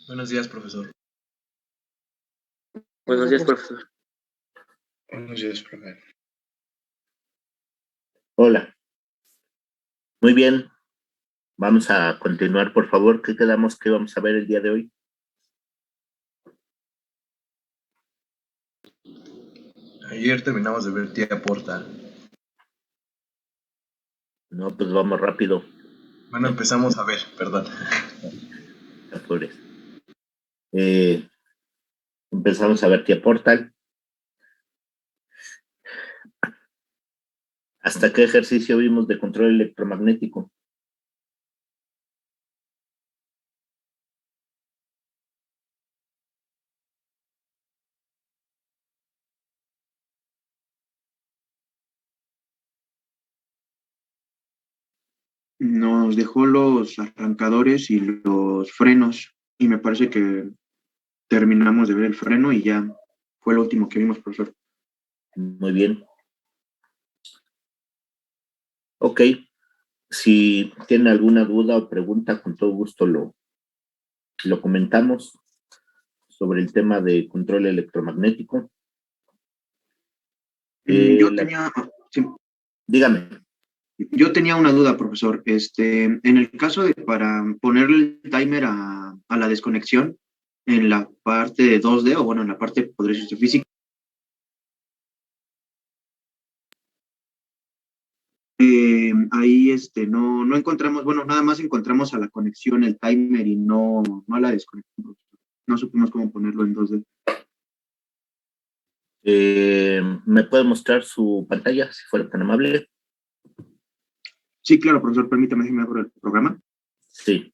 Buenos días, profesor. Buenos días, profesor. Buenos días, profe. Hola. Muy bien. Vamos a continuar, por favor. ¿Qué quedamos que vamos a ver el día de hoy? Ayer terminamos de ver Tía Portal. No, pues vamos rápido. Bueno, empezamos a ver, perdón. Actores. Empezamos a ver Tía Portal. ¿Hasta qué ejercicio vimos de control electromagnético? Nos dejó los arrancadores y los frenos, y me parece que terminamos de ver el freno y ya fue lo último que vimos, profesor. Muy bien. Ok. Si tienen alguna duda o pregunta, con todo gusto lo comentamos sobre el tema de control electromagnético. Sí. Dígame. Yo tenía una duda, profesor. En el caso de para ponerle el timer a la desconexión en la parte de 2D, o bueno, en la parte, podría ser física, ahí no encontramos, bueno, nada más encontramos a la conexión, el timer, y no a la desconexión, profesor. No supimos cómo ponerlo en 2D. ¿Me puede mostrar su pantalla, si fuera tan amable? Sí, claro, profesor, permítame, déjeme abrir el programa. Sí.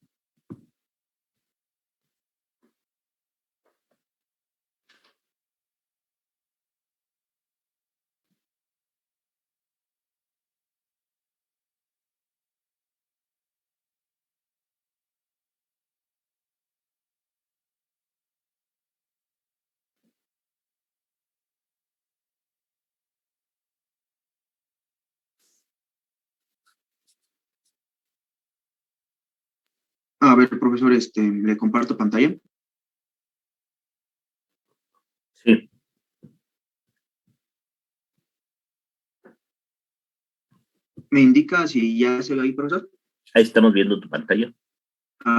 A ver, profesor, le comparto pantalla. Sí. ¿Me indica si ya se ve ahí, profesor? Ahí estamos viendo tu pantalla.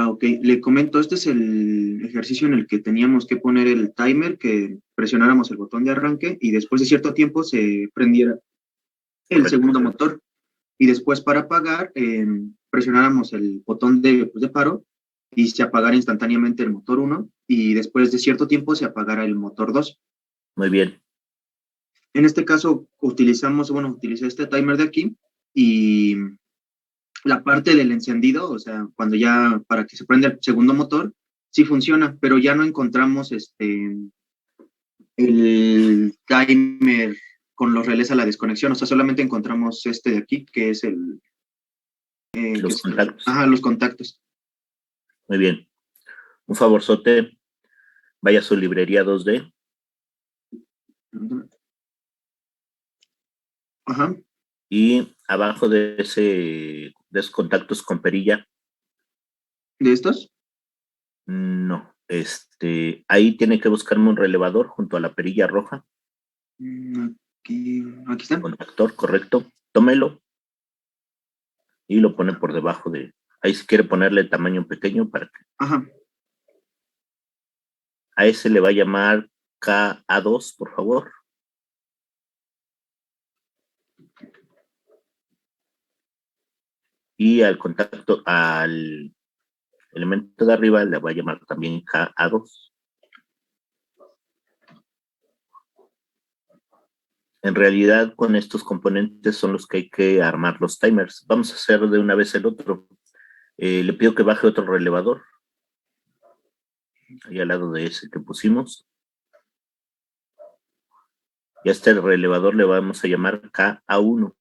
Ok. Le comento, este es el ejercicio en el que teníamos que poner el timer, que presionáramos el botón de arranque y después de cierto tiempo se prendiera el Correcto. segundo motor. Y después, para apagar, presionáramos el botón de paro y se apagara instantáneamente el motor 1, y después de cierto tiempo se apagara el motor 2. Muy bien. En este caso utilicé este timer de aquí, y la parte del encendido, o sea, cuando ya para que se prenda el segundo motor, sí funciona, pero ya no encontramos el timer con los relés a la desconexión, o sea, solamente encontramos este de aquí, que es Los contactos. los contactos. Muy bien. Un favorzote, vaya a su librería 2D. Ajá. Y abajo de esos contactos con perilla. ¿De estos? No. Ahí tiene que buscarme un relevador junto a la perilla roja. Aquí está. Contactor, correcto. Tómelo y lo pone por debajo de... Ahí si quiere ponerle tamaño pequeño para que... Ajá. A ese le va a llamar KA2, por favor. Y al contacto, al elemento de arriba le va a llamar también KA2. En realidad, con estos componentes son los que hay que armar los timers. Vamos a hacer de una vez el otro. Le pido que baje otro relevador. Ahí al lado de ese que pusimos. Y a este relevador le vamos a llamar KA1.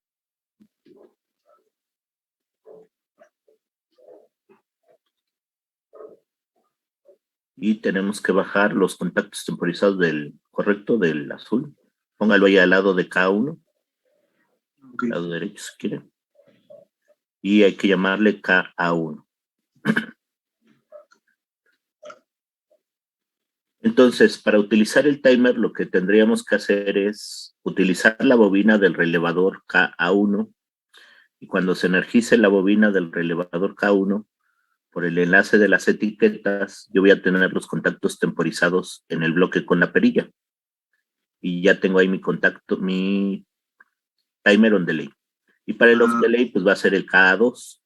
Y tenemos que bajar los contactos temporizados del azul. Póngalo ahí al lado de K1. Okay. Al lado derecho si quiere. Y hay que llamarle KA1. Entonces, para utilizar el timer, lo que tendríamos que hacer es utilizar la bobina del relevador KA1, y cuando se energice la bobina del relevador K1, por el enlace de las etiquetas, yo voy a tener los contactos temporizados en el bloque con la perilla. Y ya tengo ahí mi contacto, mi timer on delay. Y para el off delay, pues va a ser el KA2,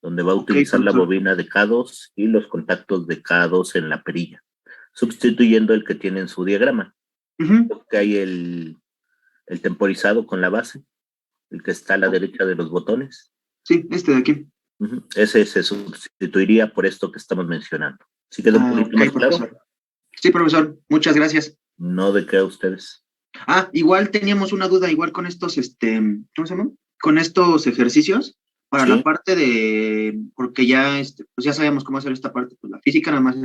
donde va a utilizar la bobina de K2 y los contactos de K2 en la perilla, sustituyendo el que tiene en su diagrama. Que hay el temporizado con la base, el que está a la derecha de los botones. Sí, este de aquí. Ese se sustituiría por esto que estamos mencionando. ¿Sí quedó un poquito más claro? Profesor. Sí, profesor, muchas gracias. No, de qué a ustedes. Igual teníamos una duda, igual con estos, ¿cómo se llama? Con estos ejercicios, para ¿Sí? la parte de, porque ya, pues ya sabíamos cómo hacer esta parte, pues la física nada más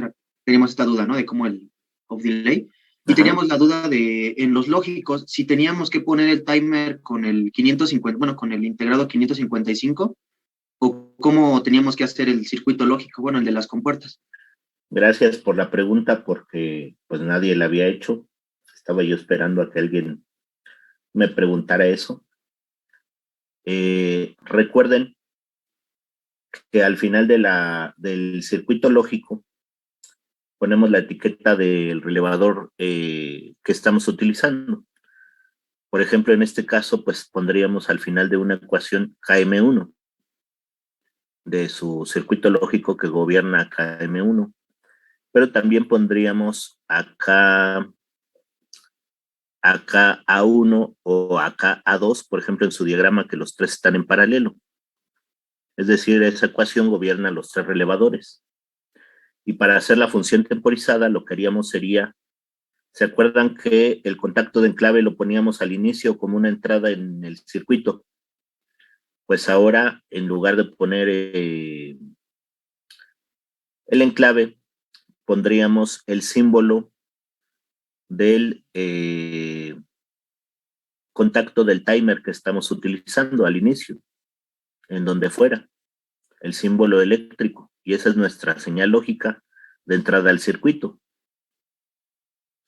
teníamos esta duda, ¿no? De cómo el off delay. Y teníamos la duda de, en los lógicos, si teníamos que poner el timer con el 550, bueno, con el integrado 555, o cómo teníamos que hacer el circuito lógico, bueno, el de las compuertas. Gracias por la pregunta, porque pues nadie la había hecho. Estaba yo esperando a que alguien me preguntara eso. Recuerden que al final del circuito lógico ponemos la etiqueta del relevador que estamos utilizando. Por ejemplo, en este caso, pues pondríamos al final de una ecuación KM1 de su circuito lógico que gobierna KM1. Pero también pondríamos acá A1 o acá A2, por ejemplo, en su diagrama, que los tres están en paralelo. Es decir, esa ecuación gobierna los tres relevadores. Y para hacer la función temporizada, lo que haríamos sería, ¿se acuerdan que el contacto de enclave lo poníamos al inicio como una entrada en el circuito? Pues ahora, en lugar de poner el enclave, pondríamos el símbolo del contacto del timer que estamos utilizando al inicio, en donde fuera, el símbolo eléctrico, y esa es nuestra señal lógica de entrada al circuito,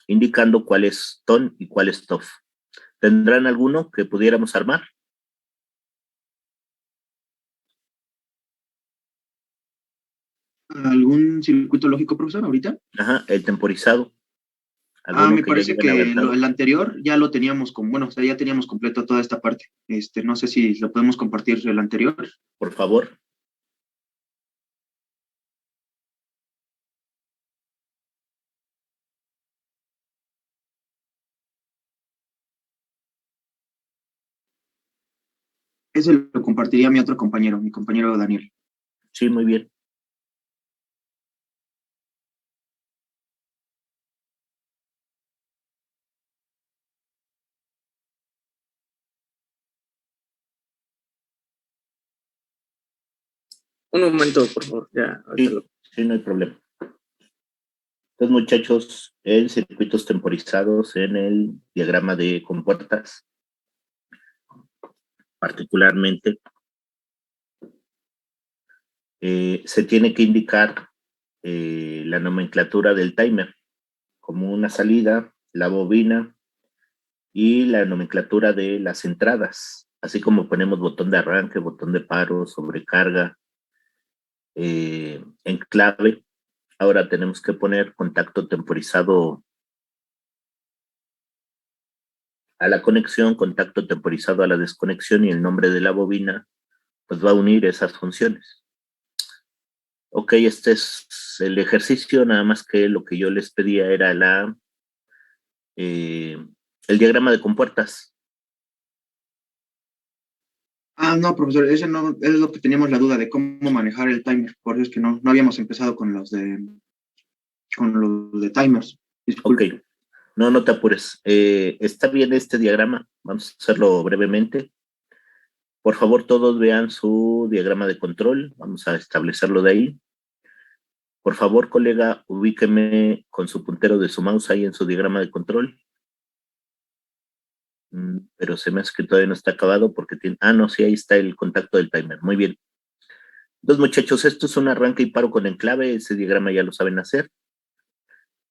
indicando cuál es TON y cuál es TOF. ¿Tendrán alguno que pudiéramos armar? ¿Algún circuito lógico, profesor, ahorita? Ajá, el temporizado. ¿Alguno Me que ya parece lleven que avanzado? el anterior ya lo teníamos bueno, o sea, ya teníamos completo toda esta parte. No sé si lo podemos compartir el anterior. Por favor. Ese lo compartiría mi otro compañero, mi compañero Daniel. Sí, muy bien. Un momento, por favor, ya. Sí, no hay problema. Entonces, muchachos, en circuitos temporizados, en el diagrama de compuertas, particularmente, se tiene que indicar la nomenclatura del timer, como una salida, la bobina y la nomenclatura de las entradas, así como ponemos botón de arranque, botón de paro, sobrecarga, enclave. Ahora tenemos que poner contacto temporizado a la conexión, contacto temporizado a la desconexión, y el nombre de la bobina pues va a unir esas funciones. Ok, este es el ejercicio, nada más que lo que yo les pedía era el diagrama de compuertas. No, profesor, ese no es lo que teníamos la duda de cómo manejar el timer. Por eso es que no habíamos empezado con los de timers. Disculpe. Ok, no te apures. Está bien este diagrama, vamos a hacerlo brevemente. Por favor, todos vean su diagrama de control, vamos a establecerlo de ahí. Por favor, colega, ubíqueme con su puntero de su mouse ahí en su diagrama de control. Pero se me hace que todavía no está acabado porque tiene... no, sí, ahí está el contacto del timer. Muy bien. Entonces, muchachos, esto es un arranque y paro con enclave. Ese diagrama ya lo saben hacer.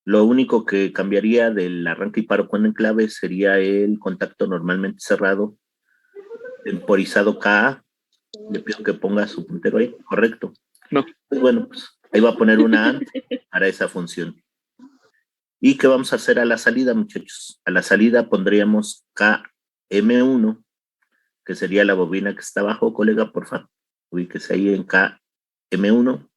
Lo único que cambiaría del arranque y paro con enclave sería el contacto normalmente cerrado, temporizado KA. Le pido que ponga su puntero ahí, correcto. No. Pues bueno, pues ahí va a poner una AND para esa función. ¿Y qué vamos a hacer a la salida, muchachos? A la salida pondríamos KM1, que sería la bobina que está abajo, colega, por favor. Ubíquese ahí en KM1.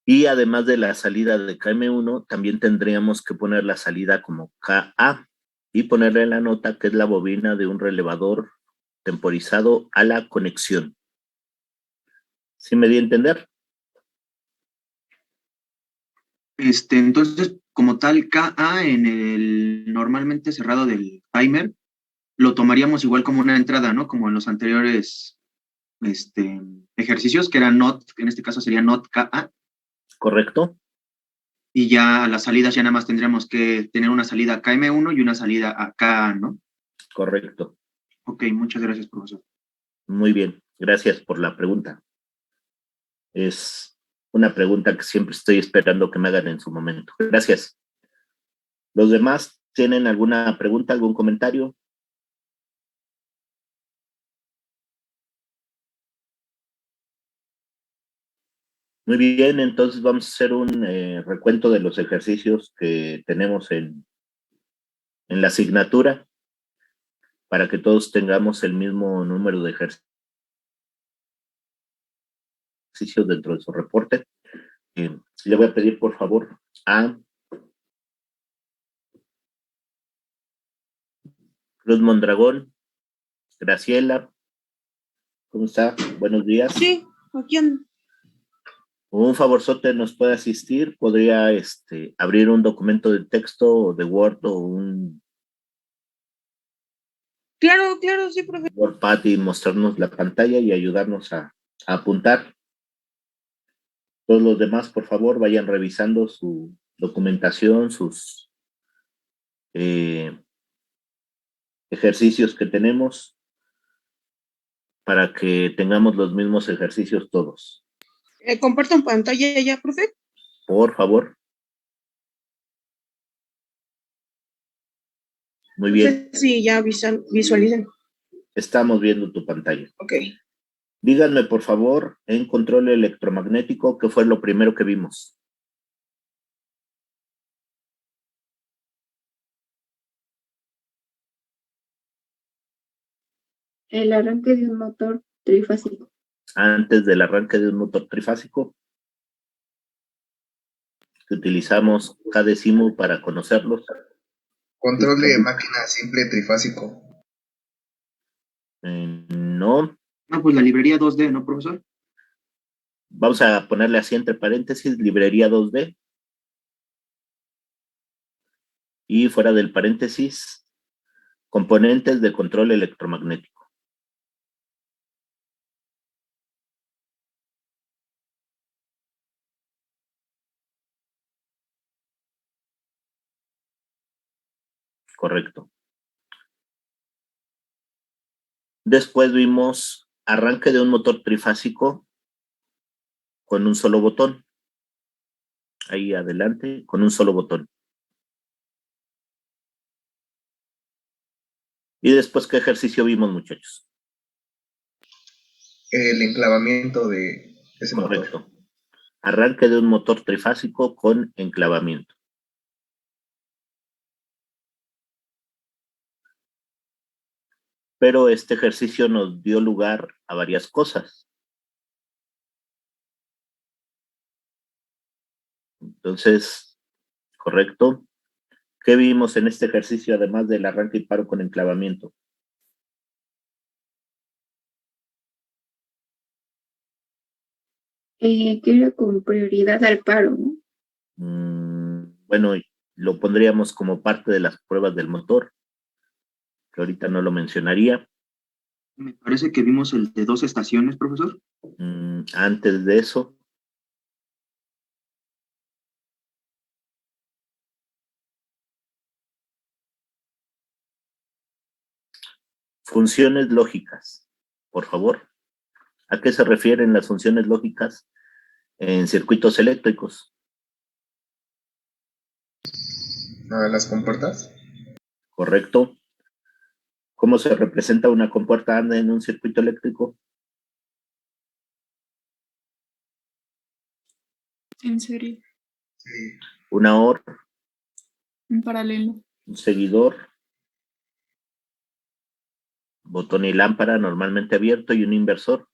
Y además de la salida de KM1, también tendríamos que poner la salida como KA y ponerle la nota que es la bobina de un relevador temporizado a la conexión. ¿Sí me di a entender? Entonces, como tal, KA en el normalmente cerrado del timer, lo tomaríamos igual como una entrada, ¿no? Como en los anteriores ejercicios, que era NOT, que en este caso sería NOT KA, ¿Correcto? y ya a las salidas ya nada más tendríamos que tener una salida a KM1 y una salida a KA, ¿no? Correcto. Ok, muchas gracias, profesor. Muy bien. Gracias por la pregunta. Es una pregunta que siempre estoy esperando que me hagan en su momento. Gracias. ¿Los demás tienen alguna pregunta, algún comentario? Muy bien, entonces vamos a hacer un recuento de los ejercicios que tenemos en la asignatura para que todos tengamos el mismo número de ejercicios dentro de su reporte. Le voy a pedir, por favor, a Cruz Mondragón, Graciela. ¿Cómo está? Buenos días. Sí, aquí ando. Un favorzote nos puede asistir. Podría abrir un documento de texto o de Word o un Claro, sí, profe. WordPad y mostrarnos la pantalla y ayudarnos a apuntar. Todos los demás, por favor, vayan revisando su documentación, sus ejercicios que tenemos para que tengamos los mismos ejercicios todos. Comparto en pantalla ya, profe. Por favor. Muy bien. Sí, ya visualicen. Estamos viendo tu pantalla. Ok. Díganme, por favor, en control electromagnético, ¿qué fue lo primero que vimos? El arranque de un motor trifásico. Antes del arranque de un motor trifásico, que utilizamos KDesimu para conocerlos. Control de máquina simple trifásico. No. No, pues la librería 2D, ¿no, profesor? Vamos a ponerle así entre paréntesis, librería 2D. Y fuera del paréntesis, componentes de control electromagnético. Correcto. Después vimos arranque de un motor trifásico con un solo botón. Ahí adelante, con un solo botón. Y después, ¿qué ejercicio vimos, muchachos? El enclavamiento de ese Correcto. motor. Arranque de un motor trifásico con enclavamiento. Pero este ejercicio nos dio lugar a varias cosas. Entonces, correcto. ¿Qué vimos en este ejercicio además del arranque y paro con enclavamiento? Que era con prioridad al paro, ¿no? Bueno, lo pondríamos como parte de las pruebas del motor, que ahorita no lo mencionaría. Me parece que vimos el de 2 estaciones, profesor. Antes de eso, funciones lógicas, por favor. ¿A qué se refieren las funciones lógicas en circuitos eléctricos? a las compuertas. Correcto. ¿Cómo se representa una compuerta AND en un circuito eléctrico? En serie, Sí. Una OR, en paralelo, un seguidor, botón y lámpara normalmente abierto y un inversor.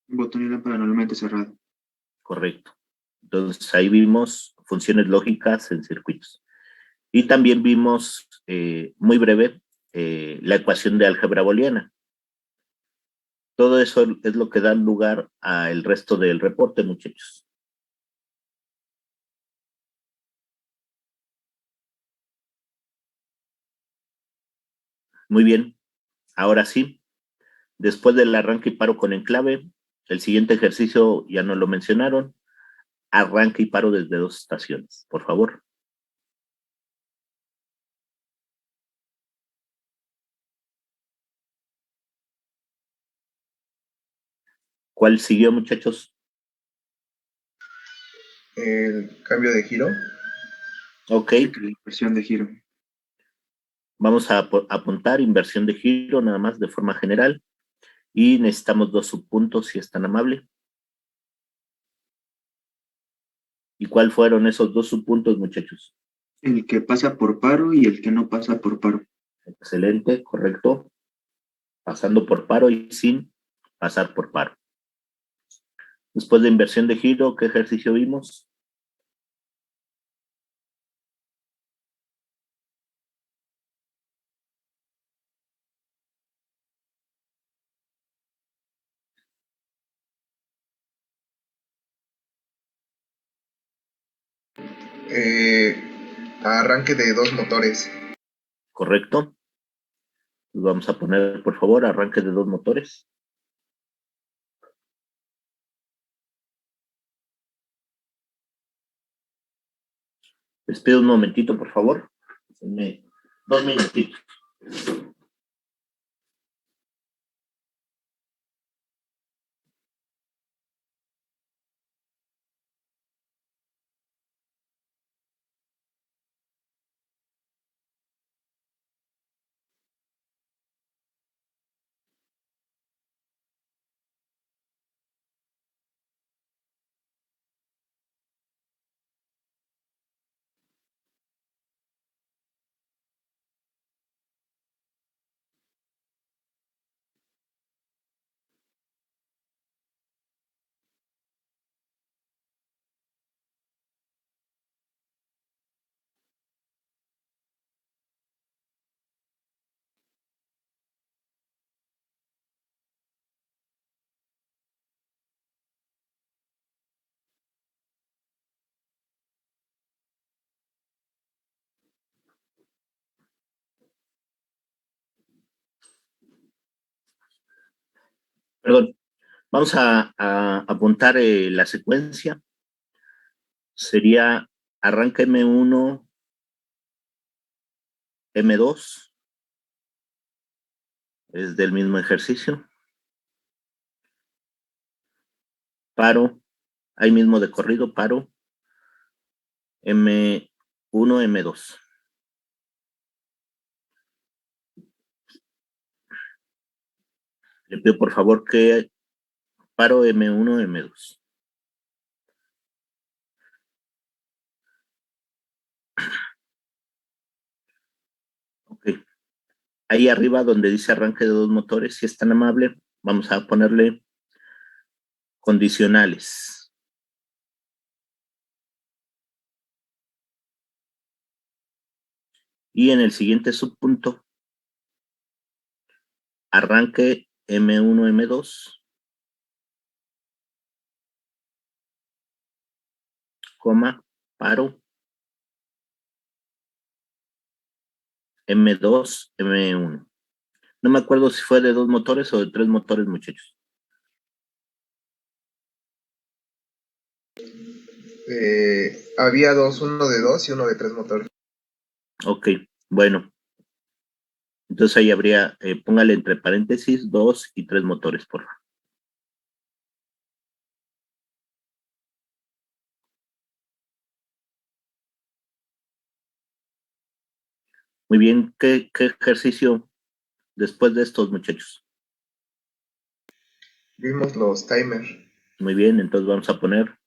Botón y lámpara normalmente cerrado. Correcto. Entonces ahí vimos funciones lógicas en circuitos. Y también vimos, muy breve, la ecuación de álgebra booleana. Todo eso es lo que da lugar al resto del reporte, muchachos. Muy bien. Ahora sí, después del arranque y paro con enclave, el siguiente ejercicio ya no lo mencionaron. Arranque y paro desde 2 estaciones, por favor. ¿Cuál siguió, muchachos? El cambio de giro. Ok, La inversión de giro. vamos a apuntar inversión de giro nada más de forma general. Y necesitamos 2 subpuntos, si es tan amable. ¿Y cuáles fueron esos 2 subpuntos, muchachos? El que pasa por paro y el que no pasa por paro. Excelente, correcto. Pasando por paro y sin pasar por paro. Después de inversión de giro, ¿qué ejercicio vimos? Arranque de 2 motores. Correcto. Vamos a poner, por favor, arranque de 2 motores. Les pido un momentito, por favor. Denme 2 minutitos. Perdón. Vamos a apuntar la secuencia. Sería arranca M1, M2. Es del mismo ejercicio. Paro. Ahí mismo de corrido, paro. M1, M2. Le pido por favor que paro M1, M2. Ok. Ahí arriba donde dice arranque de 2 motores, si es tan amable, vamos a ponerle condicionales. Y en el siguiente subpunto, arranque M1, M2, coma, paro, M2, M1. No me acuerdo si fue de 2 motores o de 3 motores, muchachos. Había dos, uno de 2 y uno de 3 motores. Ok, bueno. Entonces ahí habría, póngale entre paréntesis 2 y 3 motores, por favor. Muy bien, ¿qué ejercicio después de estos, muchachos? Vimos los timers. Muy bien, entonces vamos a poner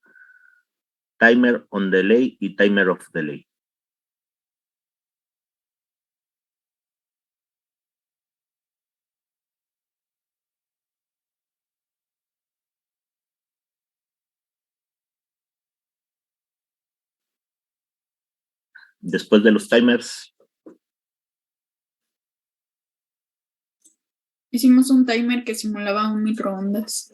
timer on delay y timer off delay. Después de los timers, Hicimos un timer que simulaba un microondas.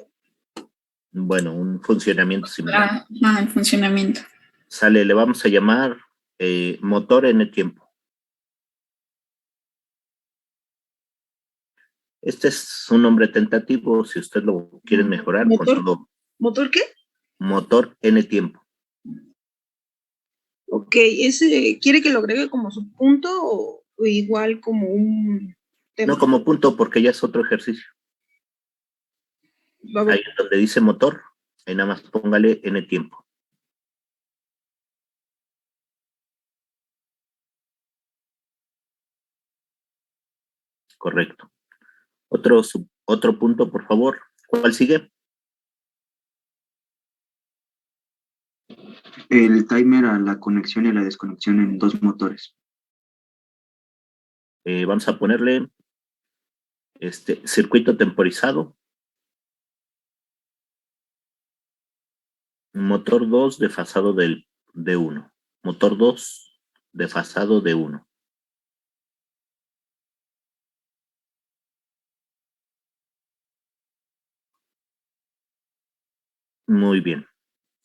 bueno, un funcionamiento similar. El funcionamiento. Sale, le vamos a llamar motor n tiempo. Este es un nombre tentativo, si usted lo quiere mejorar con ¿Motor? solo ¿Motor qué? motor n tiempo. Ok, ¿ese quiere que lo agregue como su punto o igual como un tema? No como punto, porque ya es otro ejercicio. Va a ver. Ahí donde dice motor, ahí nada más póngale n tiempo. Correcto. Otro punto, por favor. ¿Cuál sigue? El timer a la conexión y a la desconexión en 2 motores. Vamos a ponerle circuito temporizado. Motor 2 desfasado de 1. Motor 2 desfasado de 1. Muy bien.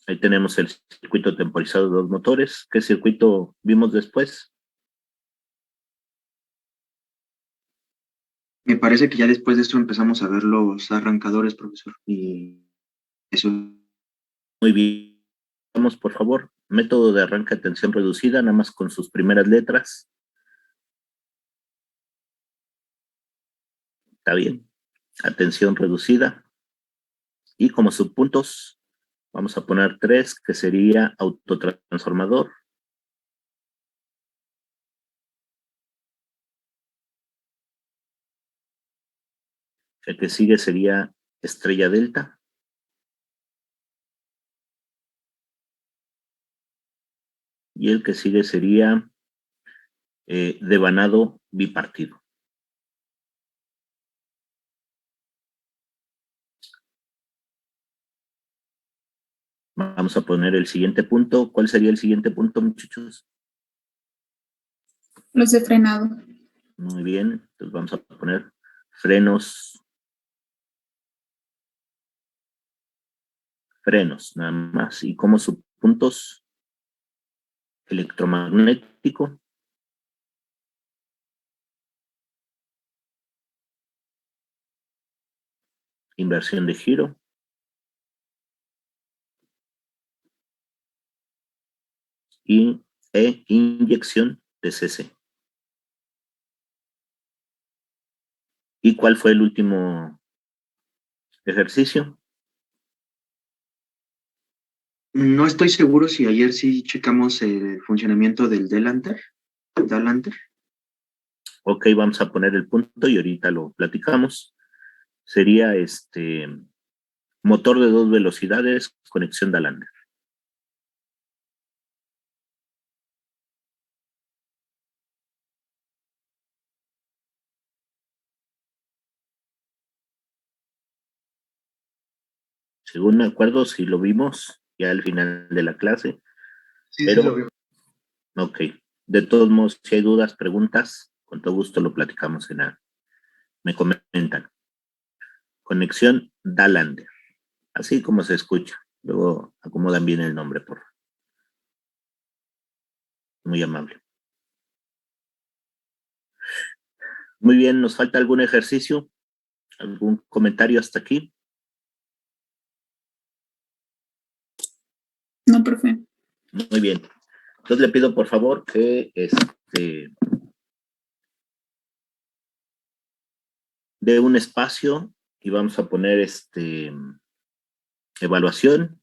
Ahí tenemos el circuito temporizado de 2 motores. ¿Qué circuito vimos después? Me parece que ya después de eso empezamos a ver los arrancadores, profesor. Y eso. Muy bien. Vamos, por favor. Método de arranque a tensión reducida, nada más con sus primeras letras. Está bien. Atención reducida. Y como subpuntos, vamos a poner 3, que sería autotransformador. El que sigue sería estrella delta. Y el que sigue sería devanado bipartido. Vamos a poner el siguiente punto. ¿Cuál sería el siguiente punto, muchachos? Los de frenado. Muy bien. Entonces vamos a poner frenos. Frenos, nada más. Y como subpuntos, electromagnético. Inversión de giro. E inyección de CC. ¿Y cuál fue el último ejercicio? No estoy seguro si ayer sí checamos el funcionamiento del Delanter. Ok, vamos a poner el punto y ahorita lo platicamos. Sería motor de 2 velocidades, conexión Dalander. Según me acuerdo, si lo vimos ya al final de la clase. Sí, Pero, sí lo vimos. ok. De todos modos, si hay dudas, preguntas, con todo gusto lo platicamos me comentan. Conexión Dalander. Así como se escucha. Luego acomodan bien el nombre, por favor. Muy amable. Muy bien, ¿nos falta algún ejercicio? ¿Algún comentario hasta aquí? No, profe. Muy bien. Entonces le pido por favor que dé un espacio y vamos a poner evaluación.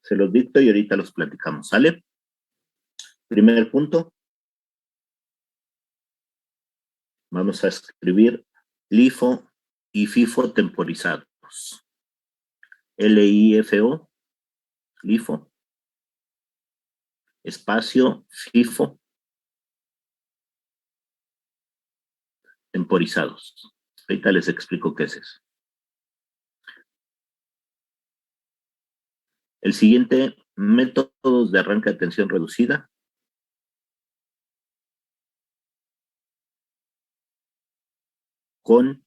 Se los dicto y ahorita los platicamos, ¿sale? Primer punto, vamos a escribir LIFO y FIFO temporizados. LIFO, LIFO, espacio, FIFO, temporizados. Ahorita les explico qué es eso. El siguiente, métodos de arranque de tensión reducida. Con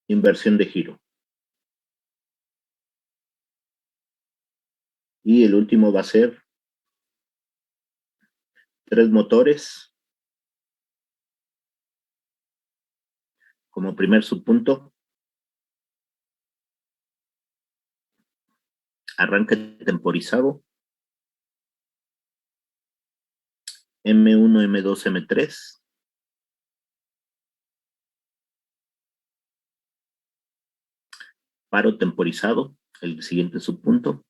inversión de giro. Y el último va a ser 3 motores. Como primer subpunto, arranque temporizado. M1, M2, M3. Paro temporizado, el siguiente subpunto.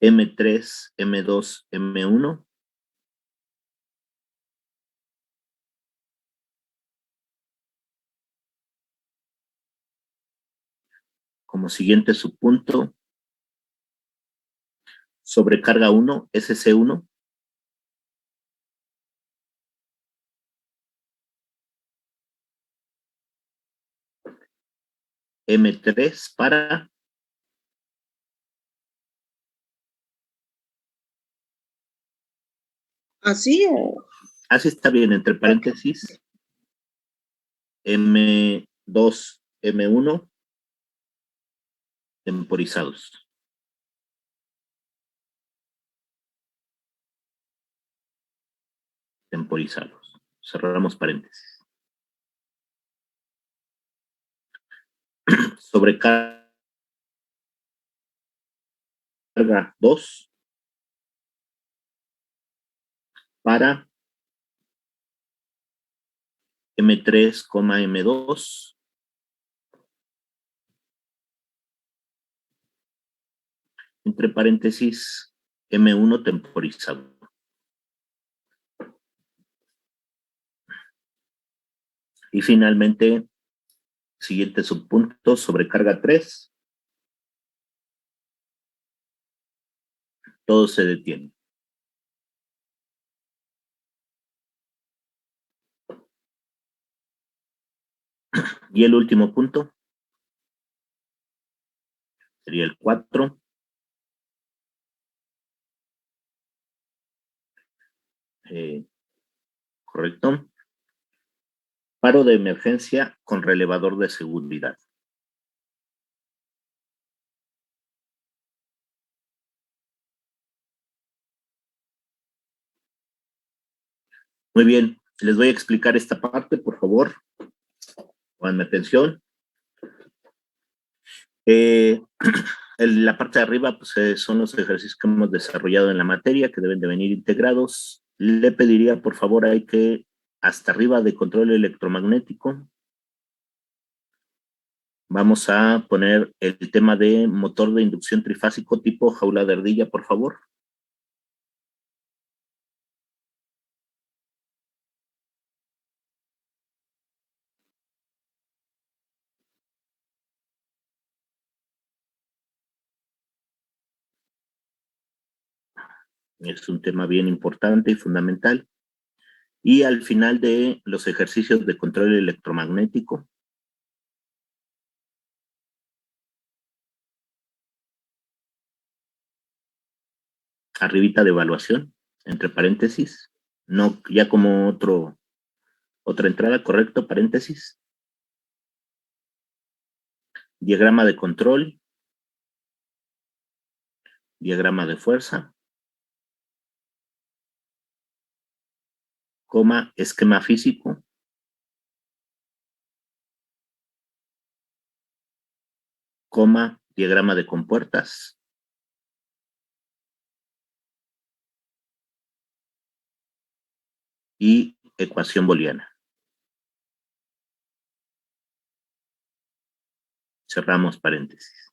M3, M2, M1. Como siguiente subpunto, sobrecarga 1, SC1. M3 para ¿Así o? así está bien, entre paréntesis, M2, M1, temporizados. Temporizados. Cerramos paréntesis. Sobrecarga 2 para M3, M2. Entre paréntesis, M1 temporizado. Y finalmente, siguiente subpunto, sobrecarga 3. Todo se detiene. Y el último punto sería el 4. Correcto. Paro de emergencia con relevador de seguridad. Muy bien, les voy a explicar esta parte, por favor. Pónganme atención. La parte de arriba pues, son los ejercicios que hemos desarrollado en la materia que deben de venir integrados. Le pediría, por favor, hay que hasta arriba de control electromagnético. Vamos a poner el tema de motor de inducción trifásico tipo jaula de ardilla, por favor. Es un tema bien importante y fundamental. Y al final de los ejercicios de control electromagnético, arribita de evaluación, entre paréntesis, no ya como otra entrada, correcto, paréntesis. Diagrama de control, diagrama de fuerza, coma, esquema físico, coma, diagrama de compuertas, y ecuación booleana. Cerramos paréntesis.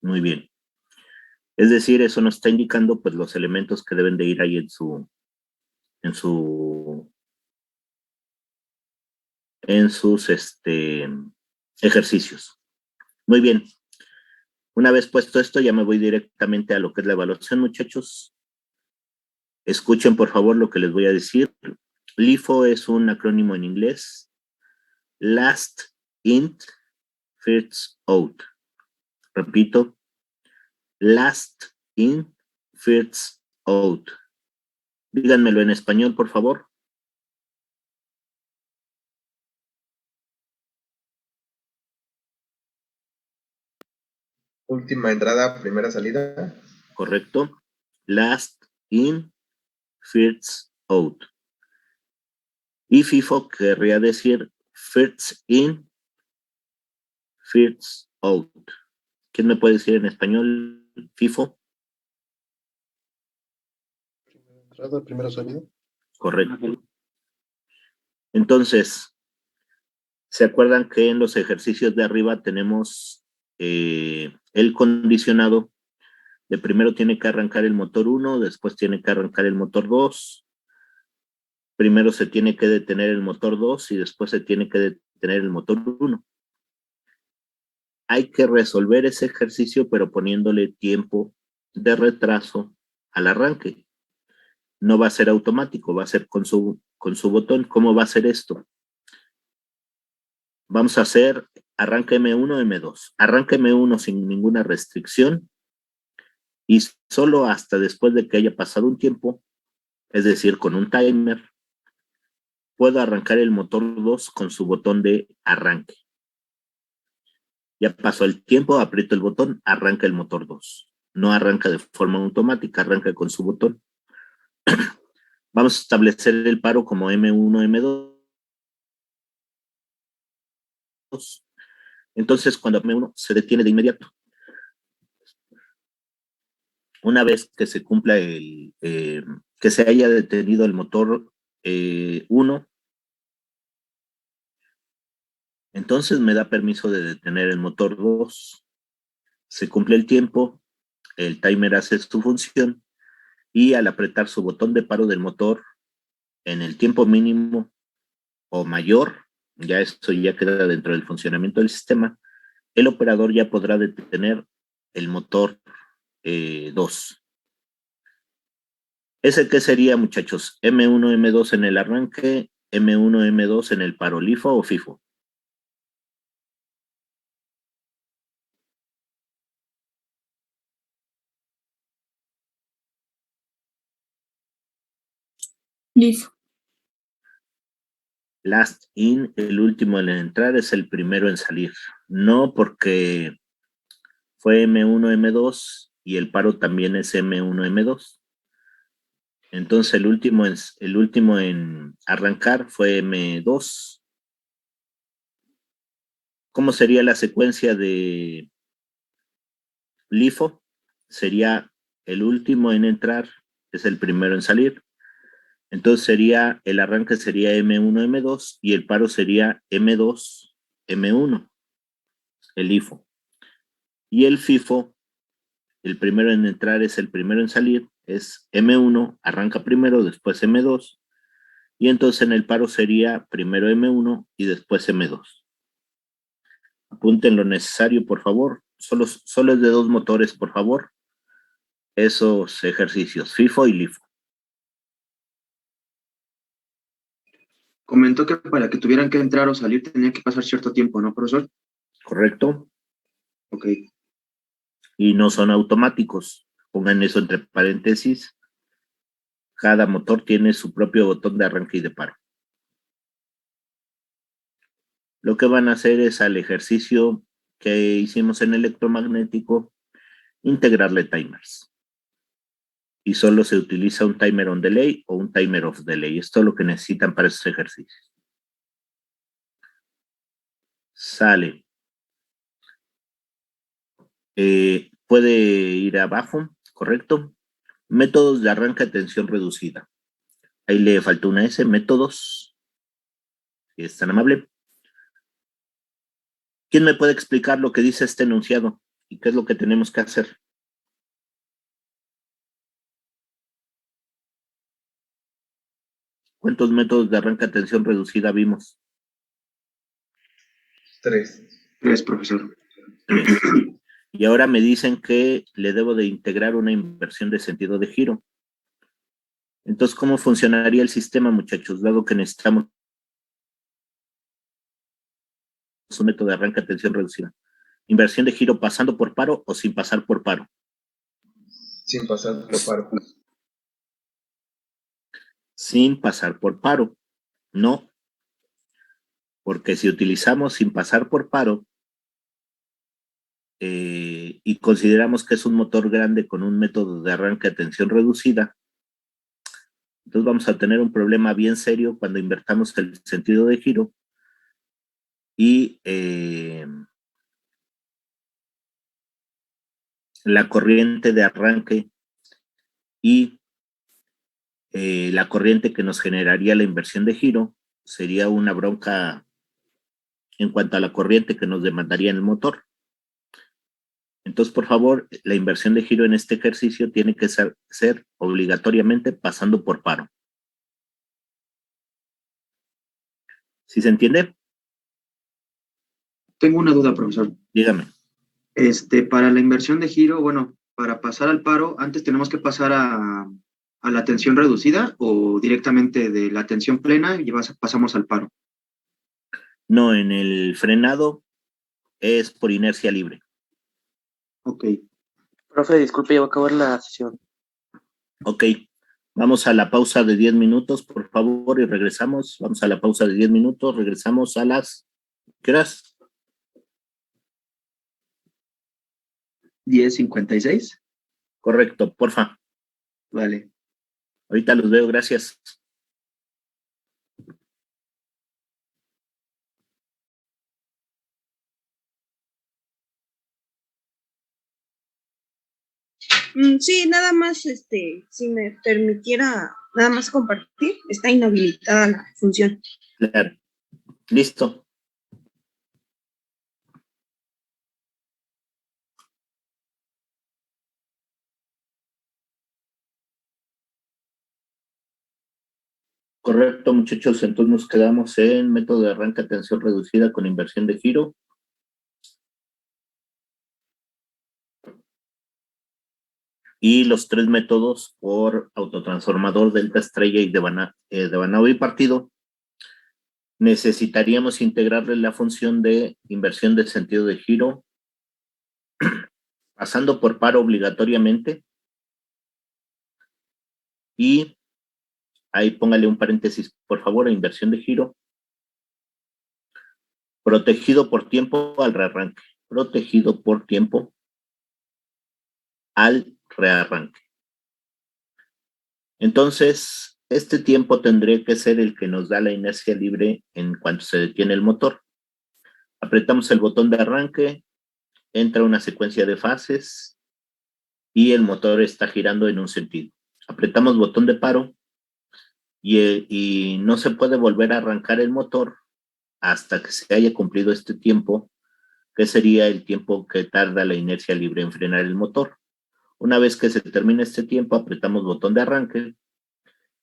Muy bien. Es decir, eso nos está indicando pues los elementos que deben de ir ahí en sus ejercicios. Muy bien. Una vez puesto esto, ya me voy directamente a lo que es la evaluación, muchachos. Escuchen, por favor, lo que les voy a decir. LIFO es un acrónimo en inglés. Last in, first out. Repito. Last in, first out. Díganmelo en español, por favor. Última entrada, primera salida. Correcto. Last in, first out. Y FIFO querría decir first in, first out. ¿Quién me puede decir en español, FIFO? Primera entrada, primera salida. Correcto. Entonces, ¿se acuerdan que en los ejercicios de arriba tenemos el condicionado? De primero tiene que arrancar el motor 1, después tiene que arrancar el motor 2. Primero se tiene que detener el motor 2 y después se tiene que detener el motor 1. Hay que resolver ese ejercicio, pero poniéndole tiempo de retraso al arranque. No va a ser automático, va a ser con su botón. ¿Cómo va a ser esto? Vamos a hacer arranque M1, M2. Arranque M1 sin ninguna restricción y solo hasta después de que haya pasado un tiempo, es decir, con un timer, puedo arrancar el motor 2 con su botón de arranque. Ya pasó el tiempo, aprieto el botón, arranca el motor 2. No arranca de forma automática, arranca con su botón. Vamos a establecer el paro como M1, M2. Entonces, cuando M1 se detiene de inmediato. Una vez que se cumpla que se haya detenido el motor 1, entonces me da permiso de detener el motor 2. Se cumple el tiempo, el timer hace su función y al apretar su botón de paro del motor en el tiempo mínimo o mayor, ya esto ya queda dentro del funcionamiento del sistema, el operador ya podrá detener el motor 2. ¿Ese qué sería, muchachos? M1, M2 en el arranque, M1, M2 en el paro, LIFO o FIFO. LIFO. Last in, el último en entrar, es el primero en salir. No porque fue M1, M2 y el paro también es M1, M2. Entonces el último en arrancar fue M2. ¿Cómo sería la secuencia de LIFO? Sería el último en entrar, es el primero en salir. Entonces el arranque sería M1, M2 y el paro sería M2, M1, el LIFO. Y el FIFO, el primero en entrar es el primero en salir, es M1, arranca primero, después M2, y entonces en el paro sería primero M1 y después M2. Apunten lo necesario, por favor. Solo es de 2 motores, por favor. Esos ejercicios, FIFO y LIFO. Comentó que para que tuvieran que entrar o salir tenía que pasar cierto tiempo, ¿no, profesor? ¿Correcto? Ok. Y no son automáticos. Pongan eso entre paréntesis. Cada motor tiene su propio botón de arranque y de paro. Lo que van a hacer es al ejercicio que hicimos en electromagnético, integrarle timers. Y solo se utiliza un timer on delay o un timer off delay. Esto es lo que necesitan para esos ejercicios. Sale. Puede ir abajo, ¿correcto? Métodos de arranque a tensión reducida. Ahí le faltó una S, métodos. Si es tan amable. ¿Quién me puede explicar lo que dice este enunciado y qué es lo que tenemos que hacer? ¿Cuántos métodos de arranque a tensión reducida vimos? 3. 3, profesor. 3. Y ahora me dicen que le debo de integrar una inversión de sentido de giro. Entonces, ¿cómo funcionaría el sistema, muchachos? Dado que necesitamos un método de arranque a tensión reducida. ¿Inversión de giro pasando por paro o sin pasar por paro? Sin pasar por paro. Sin pasar por paro. No. Porque si utilizamos sin pasar por paro y consideramos que es un motor grande con un método de arranque a tensión reducida, entonces vamos a tener un problema bien serio cuando invertamos el sentido de giro y la corriente de arranque y la corriente que nos generaría la inversión de giro sería una bronca en cuanto a la corriente que nos demandaría en el motor. Entonces, por favor, la inversión de giro en este ejercicio tiene que ser obligatoriamente pasando por paro. ¿Sí se entiende? Tengo una duda, profesor. Dígame. Para la inversión de giro, bueno, para pasar al paro, antes tenemos que pasar a la tensión reducida o directamente de la tensión plena y pasamos al paro. No, en el frenado es por inercia libre. Ok. Profe, disculpe, ya va a acabar la sesión. Ok. Vamos a la pausa de 10 minutos, por favor, y regresamos. Vamos a la pausa de 10 minutos, regresamos a las... ¿Qué horas? 10:56. Correcto, porfa. Vale. Ahorita los veo, gracias. Sí, nada más, si me permitiera nada más compartir, está inhabilitada la función. Claro. Listo. Correcto, muchachos. Entonces nos quedamos en método de arranque a tensión reducida con inversión de giro. Y los 3 métodos por autotransformador, delta estrella y de Banao y partido. Necesitaríamos integrarle la función de inversión de sentido de giro pasando por paro obligatoriamente. Y ahí póngale un paréntesis, por favor, a inversión de giro. Protegido por tiempo al rearranque. Protegido por tiempo al rearranque. Entonces, este tiempo tendría que ser el que nos da la inercia libre en cuanto se detiene el motor. Apretamos el botón de arranque, entra una secuencia de fases y el motor está girando en un sentido. Apretamos botón de paro y no se puede volver a arrancar el motor hasta que se haya cumplido este tiempo, que sería el tiempo que tarda la inercia libre en frenar el motor. Una vez que se termine este tiempo, apretamos botón de arranque,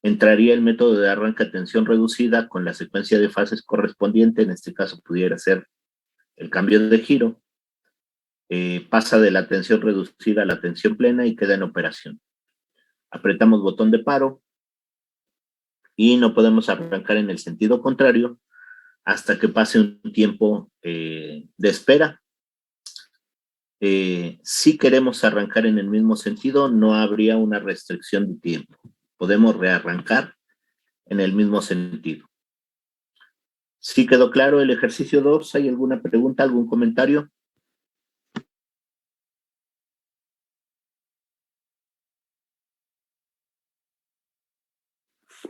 entraría el método de arranque a tensión reducida con la secuencia de fases correspondiente, en este caso pudiera ser el cambio de giro, pasa de la tensión reducida a la tensión plena y queda en operación. Apretamos botón de paro y no podemos arrancar en el sentido contrario hasta que pase un tiempo de espera. Si queremos arrancar en el mismo sentido, no habría una restricción de tiempo. Podemos rearrancar en el mismo sentido. ¿Sí quedó claro el ejercicio 2? ¿Hay alguna pregunta, algún comentario?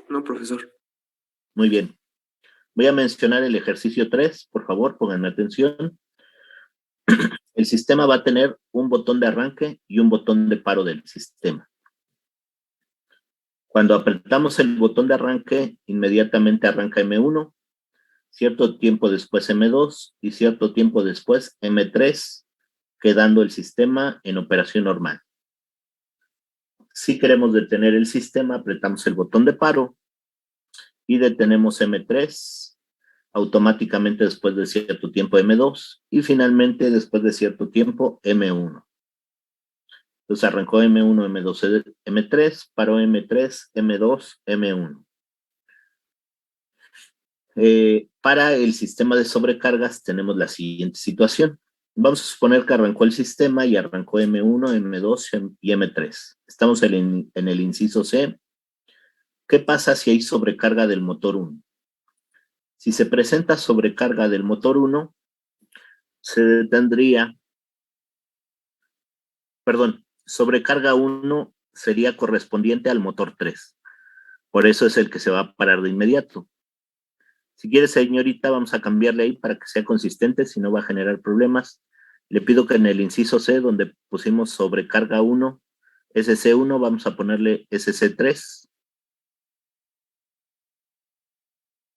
No, profesor. Muy bien. Voy a mencionar el ejercicio 3, por favor, pónganme atención. El sistema va a tener un botón de arranque y un botón de paro del sistema. Cuando apretamos el botón de arranque, inmediatamente arranca M1. cierto tiempo después M2 y cierto tiempo después M3, quedando el sistema en operación normal. Si queremos detener el sistema, apretamos el botón de paro y detenemos M3, automáticamente después de cierto tiempo M2 y finalmente después de cierto tiempo M1. Entonces arrancó M1, M2, M3, paró M3, M2, M1. Para el sistema de sobrecargas tenemos la siguiente situación. Vamos a suponer que arrancó el sistema y arrancó M1, M2 y M3. Estamos en el inciso C. ¿Qué pasa si hay sobrecarga del motor 1? Si se presenta sobrecarga del motor 1, se detendría, sobrecarga 1 sería correspondiente al motor 3. Por eso es el que se va a parar de inmediato. Si quiere, señorita, vamos a cambiarle ahí para que sea consistente, si no va a generar problemas. Le pido que en el inciso C, donde pusimos sobrecarga 1, SC1, vamos a ponerle SC3.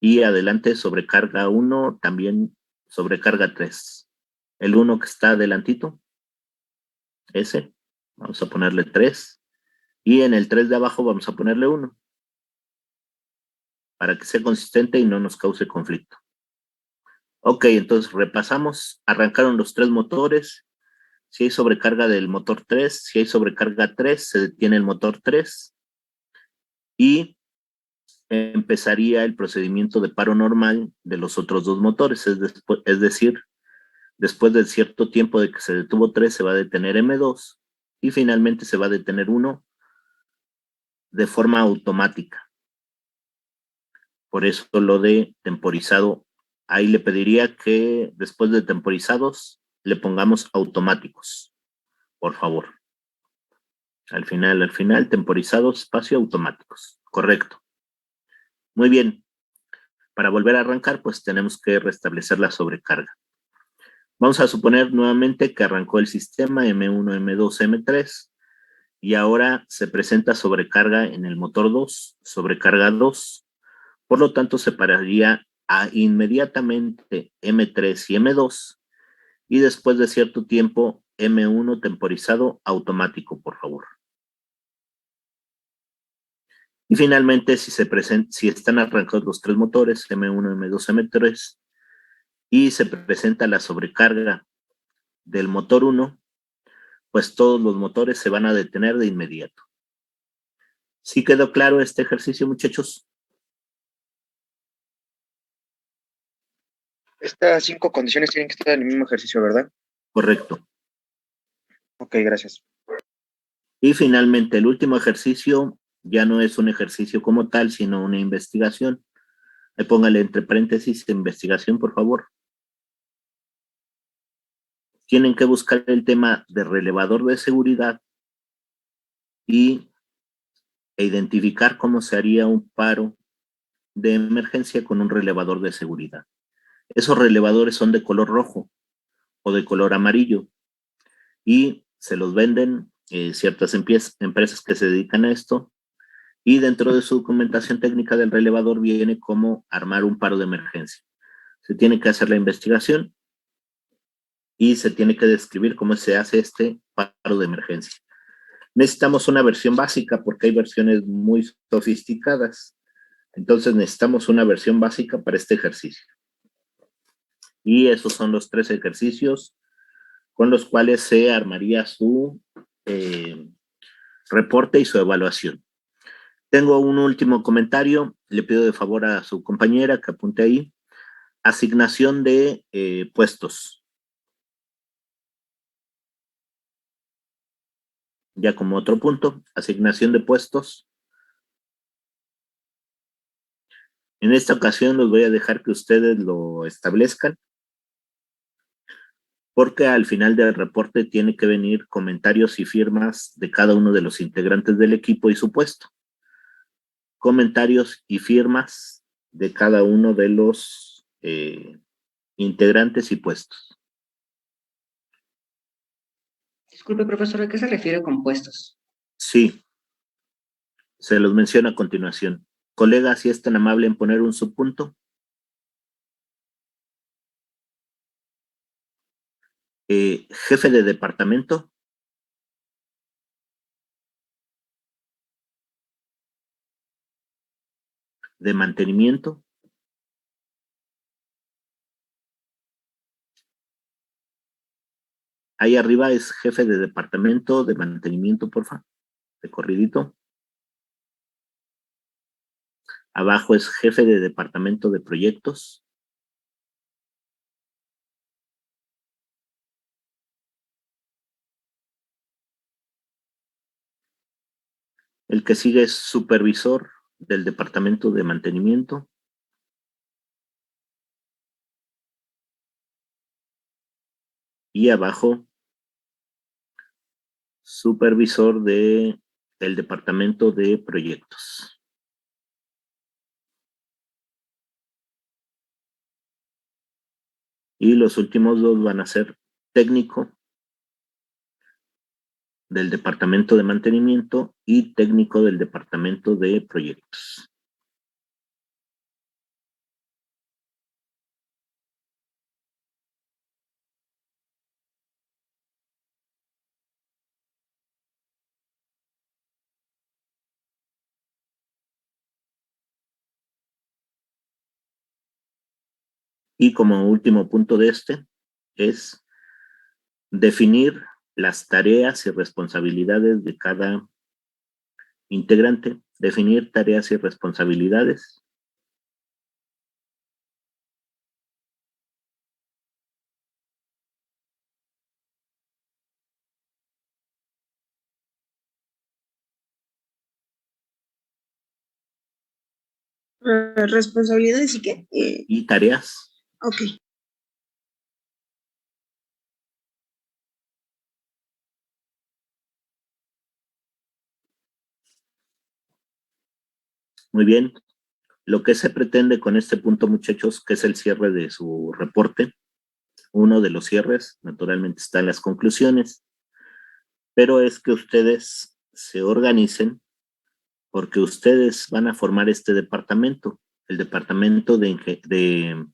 Y adelante sobrecarga 1, también sobrecarga 3. El 1 que está adelantito, ese, vamos a ponerle 3. Y en el 3 de abajo vamos a ponerle 1. Para que sea consistente y no nos cause conflicto. Ok, entonces repasamos. Arrancaron los 3 motores. Si hay sobrecarga del motor 3, si hay sobrecarga 3, se detiene el motor 3. Y empezaría el procedimiento de paro normal de los otros 2 motores. Es decir, después de cierto tiempo de que se detuvo 3, se va a detener M2. Y finalmente se va a detener 1 de forma automática. Por eso lo de temporizado, ahí le pediría que después de temporizados le pongamos automáticos, por favor. Al final, temporizados, espacio, automáticos. Correcto. Muy bien. Para volver a arrancar, pues tenemos que restablecer la sobrecarga. Vamos a suponer nuevamente que arrancó el sistema M1, M2, M3 y ahora se presenta sobrecarga en el motor 2, sobrecarga 2. Por lo tanto, se pararía inmediatamente M3 y M2 y después de cierto tiempo M1 temporizado automático, por favor. Y finalmente, si están arrancados los 3 motores, M1, M2, M3, y se presenta la sobrecarga del motor 1, pues todos los motores se van a detener de inmediato. ¿Sí quedó claro este ejercicio, muchachos? Estas 5 condiciones tienen que estar en el mismo ejercicio, ¿verdad? Correcto. Ok, gracias. Y finalmente, el último ejercicio ya no es un ejercicio como tal, sino una investigación. Póngale entre paréntesis investigación, por favor. Tienen que buscar el tema de relevador de seguridad e identificar cómo se haría un paro de emergencia con un relevador de seguridad. Esos relevadores son de color rojo o de color amarillo y se los venden ciertas empresas que se dedican a esto, y dentro de su documentación técnica del relevador viene cómo armar un paro de emergencia. Se tiene que hacer la investigación y se tiene que describir cómo se hace este paro de emergencia. Necesitamos una versión básica porque hay versiones muy sofisticadas. Entonces necesitamos una versión básica para este ejercicio. Y esos son los 3 ejercicios con los cuales se armaría su reporte y su evaluación. Tengo un último comentario. Le pido de favor a su compañera que apunte ahí. Asignación de puestos. Ya como otro punto, asignación de puestos. En esta ocasión los voy a dejar que ustedes lo establezcan, porque al final del reporte tiene que venir comentarios y firmas de cada uno de los integrantes del equipo y su puesto. Comentarios y firmas de cada uno de los integrantes y puestos. Disculpe, profesor, ¿a qué se refiere con puestos? Sí, se los menciono a continuación. Colega, si es tan amable en poner un subpunto. Jefe de departamento. De mantenimiento. Ahí arriba es jefe de departamento de mantenimiento, porfa. De corridito. Abajo es jefe de departamento de proyectos. El que sigue es supervisor del departamento de mantenimiento. Y abajo, supervisor del departamento de proyectos. Y los últimos dos van a ser técnico del departamento de mantenimiento y técnico del departamento de proyectos. Y como último punto de este es definir las tareas y responsabilidades de cada integrante. Definir tareas y responsabilidades. Responsabilidades y qué. Y tareas. Ok. Muy bien. Lo que se pretende con este punto, muchachos, que es el cierre de su reporte. Uno de los cierres, naturalmente, está en las conclusiones, pero es que ustedes se organicen porque ustedes van a formar este departamento, el departamento de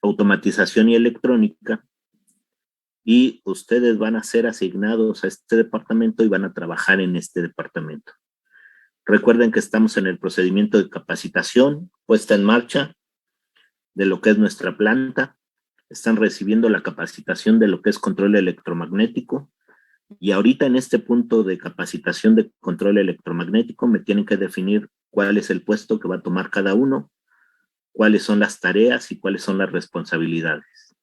automatización y electrónica, y ustedes van a ser asignados a este departamento y van a trabajar en este departamento. Recuerden que estamos en el procedimiento de capacitación, puesta en marcha de lo que es nuestra planta. Están recibiendo la capacitación de lo que es control electromagnético. Y ahorita en este punto de capacitación de control electromagnético me tienen que definir cuál es el puesto que va a tomar cada uno, cuáles son las tareas y cuáles son las responsabilidades.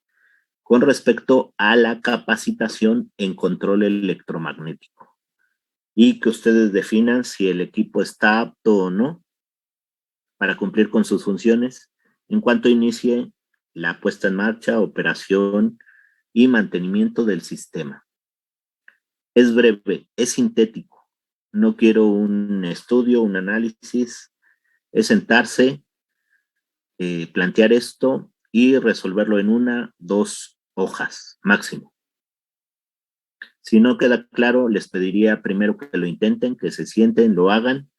Con respecto a la capacitación en control electromagnético. Y que ustedes definan si el equipo está apto o no para cumplir con sus funciones en cuanto inicie la puesta en marcha, operación y mantenimiento del sistema. Es breve, es sintético. No quiero un estudio, un análisis. Es sentarse, plantear esto y resolverlo en 1, 2 hojas máximo. Si no queda claro, les pediría primero que lo intenten, que se sienten, lo hagan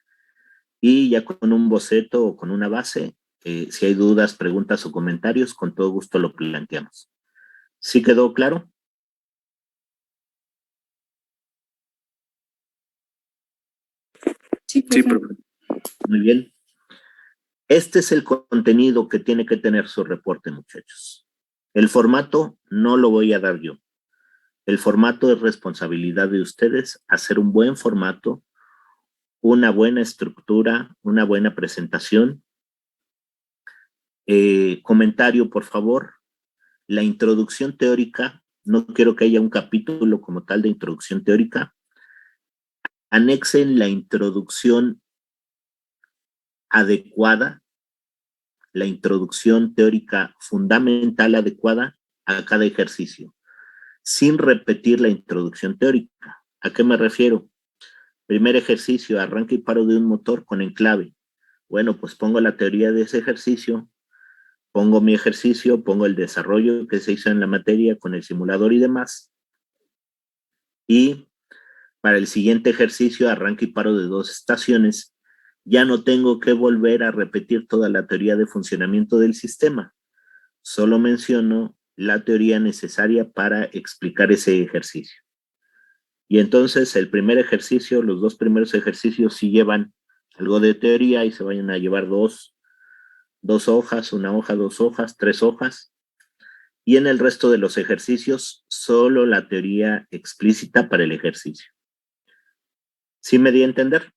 y ya con un boceto o con una base, si hay dudas, preguntas o comentarios, con todo gusto lo planteamos. ¿Sí quedó claro? Sí, profe. Muy bien. Este es el contenido que tiene que tener su reporte, muchachos. El formato no lo voy a dar yo. El formato es responsabilidad de ustedes, hacer un buen formato, una buena estructura, una buena presentación. Comentario, por favor. La introducción teórica, no quiero que haya un capítulo como tal de introducción teórica. Anexen la introducción adecuada, la introducción teórica fundamental adecuada a cada ejercicio, sin repetir la introducción teórica. ¿A qué me refiero? Primer ejercicio, arranque y paro de un motor con enclave. Bueno, pues pongo la teoría de ese ejercicio, pongo mi ejercicio, pongo el desarrollo que se hizo en la materia con el simulador y demás. Y para el siguiente ejercicio, arranque y paro de 2 estaciones, ya no tengo que volver a repetir toda la teoría de funcionamiento del sistema. Solo menciono la teoría necesaria para explicar ese ejercicio. Y entonces el primer ejercicio, los dos primeros ejercicios sí llevan algo de teoría y se vayan a llevar dos hojas, una hoja, 2 hojas, 3 hojas. Y en el resto de los ejercicios, solo la teoría explícita para el ejercicio. ¿Sí me di a entender?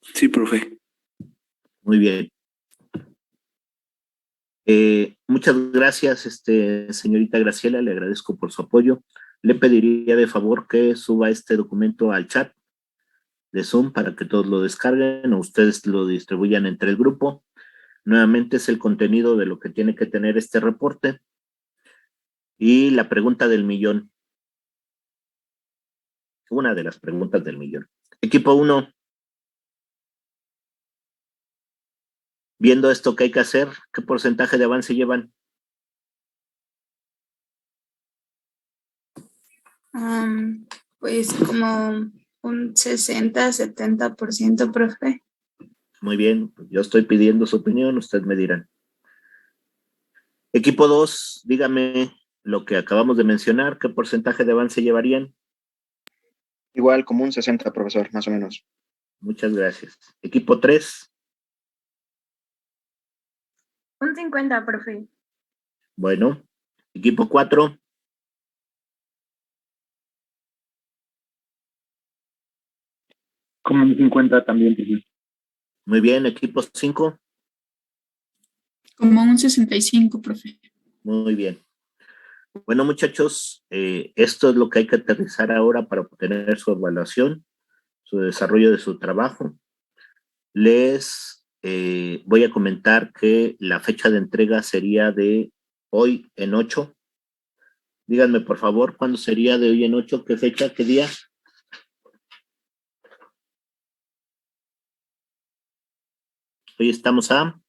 Sí, profe. Muy bien. Muchas gracias, señorita Graciela, le agradezco por su apoyo. Le pediría de favor que suba este documento al chat de Zoom para que todos lo descarguen o ustedes lo distribuyan entre el grupo. Nuevamente es el contenido de lo que tiene que tener este reporte. Y la pregunta del millón. Una de las preguntas del millón. Equipo 1. Viendo esto que hay que hacer, ¿qué porcentaje de avance llevan? Pues como un 60-70%, profe. Muy bien, yo estoy pidiendo su opinión, ustedes me dirán. Equipo 2, dígame lo que acabamos de mencionar, ¿qué porcentaje de avance llevarían? Igual, como un 60, profesor, más o menos. Muchas gracias. Equipo 3. Un 50, profe. Bueno. Equipo 4. Como un 50 también, profe. Muy bien. Equipo 5. Como un 65, profe. Muy bien. Bueno, muchachos, esto es lo que hay que aterrizar ahora para obtener su evaluación, su desarrollo de su trabajo. Les voy a comentar que la fecha de entrega sería de hoy en 8. Díganme, por favor, ¿cuándo sería de hoy en 8? ¿Qué fecha? ¿Qué día? Hoy estamos a...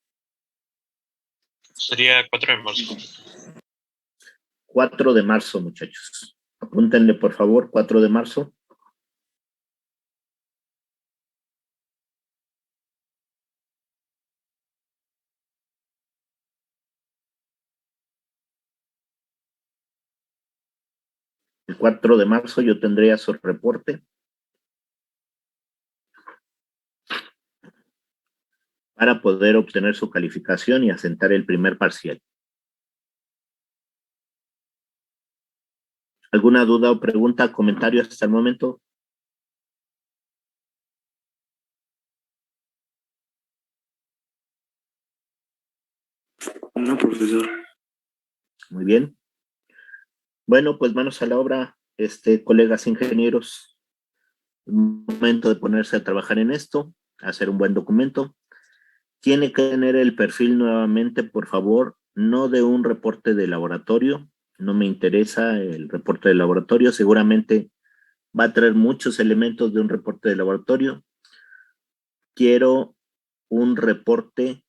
Sería 4 de marzo. 4 de marzo, muchachos. Apúntenle, por favor, 4 de marzo. El 4 de marzo yo tendría su reporte para poder obtener su calificación y asentar el primer parcial. ¿Alguna duda o pregunta, comentario hasta el momento? No, profesor. Muy bien. Bueno, pues manos a la obra, colegas ingenieros. Es momento de ponerse a trabajar en esto, hacer un buen documento. Tiene que tener el perfil nuevamente, por favor, no de un reporte de laboratorio. No me interesa el reporte de laboratorio. Seguramente va a traer muchos elementos de un reporte de laboratorio. Quiero un reporte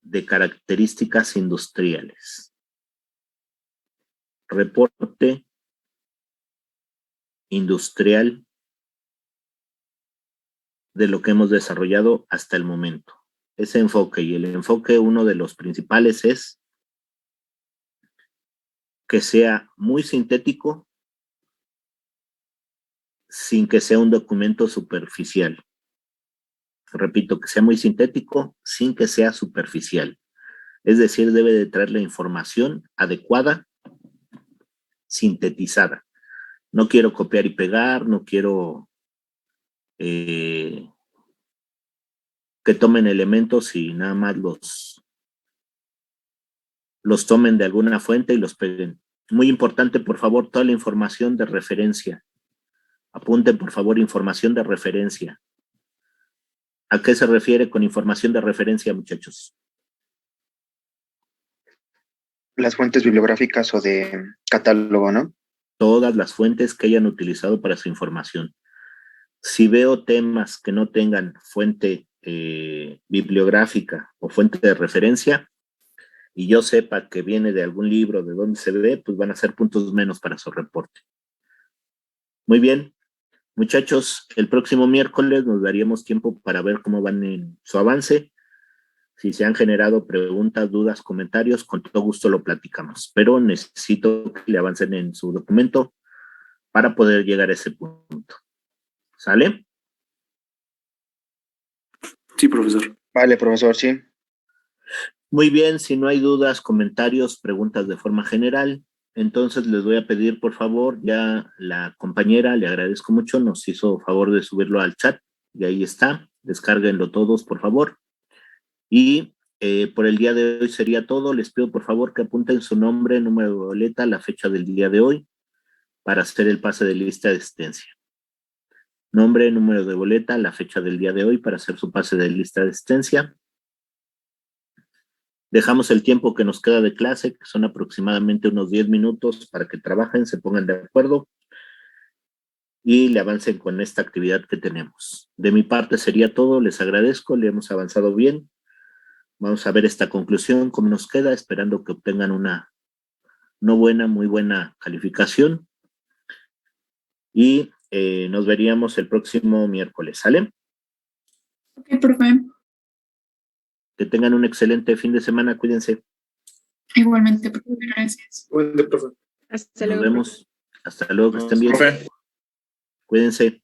de características industriales. Reporte industrial de lo que hemos desarrollado hasta el momento. Ese enfoque, y el enfoque, uno de los principales es que sea muy sintético sin que sea un documento superficial. Repito, que sea muy sintético sin que sea superficial. Es decir, debe de traer la información adecuada, sintetizada. No quiero copiar y pegar, no quiero que tomen elementos y nada más los tomen de alguna fuente y los peguen. Muy importante, por favor, toda la información de referencia. Apunten, por favor, información de referencia. ¿A qué se refiere con información de referencia, muchachos? Las fuentes bibliográficas o de catálogo, ¿no? Todas las fuentes que hayan utilizado para su información. Si veo temas que no tengan fuente bibliográfica o fuente de referencia, y yo sepa que viene de algún libro, de dónde se ve, pues van a ser puntos menos para su reporte. Muy bien. Muchachos, el próximo miércoles nos daríamos tiempo para ver cómo van en su avance. Si se han generado preguntas, dudas, comentarios, con todo gusto lo platicamos, pero necesito que le avancen en su documento para poder llegar a ese punto. ¿Sale? Sí, profesor. Vale, profesor, sí. Muy bien, si no hay dudas, comentarios, preguntas de forma general, entonces les voy a pedir, por favor, ya la compañera, le agradezco mucho, nos hizo favor de subirlo al chat, y ahí está, descárguenlo todos, por favor. Y por el día de hoy sería todo, les pido por favor que apunten su nombre, número de boleta, la fecha del día de hoy, para hacer el pase de lista de asistencia. Nombre, número de boleta, la fecha del día de hoy, para hacer su pase de lista de asistencia. Dejamos el tiempo que nos queda de clase, que son aproximadamente unos 10 minutos, para que trabajen, se pongan de acuerdo y le avancen con esta actividad que tenemos. De mi parte sería todo, les agradezco, le hemos avanzado bien. Vamos a ver esta conclusión, cómo nos queda, esperando que obtengan una no buena, muy buena calificación. Y nos veríamos el próximo miércoles, ¿sale? Ok, profe. Que tengan un excelente fin de semana, cuídense. Igualmente, profe, gracias. Buen día, profe. Hasta Nos luego. vemos. Hasta luego, que estén bien. Profe. Cuídense.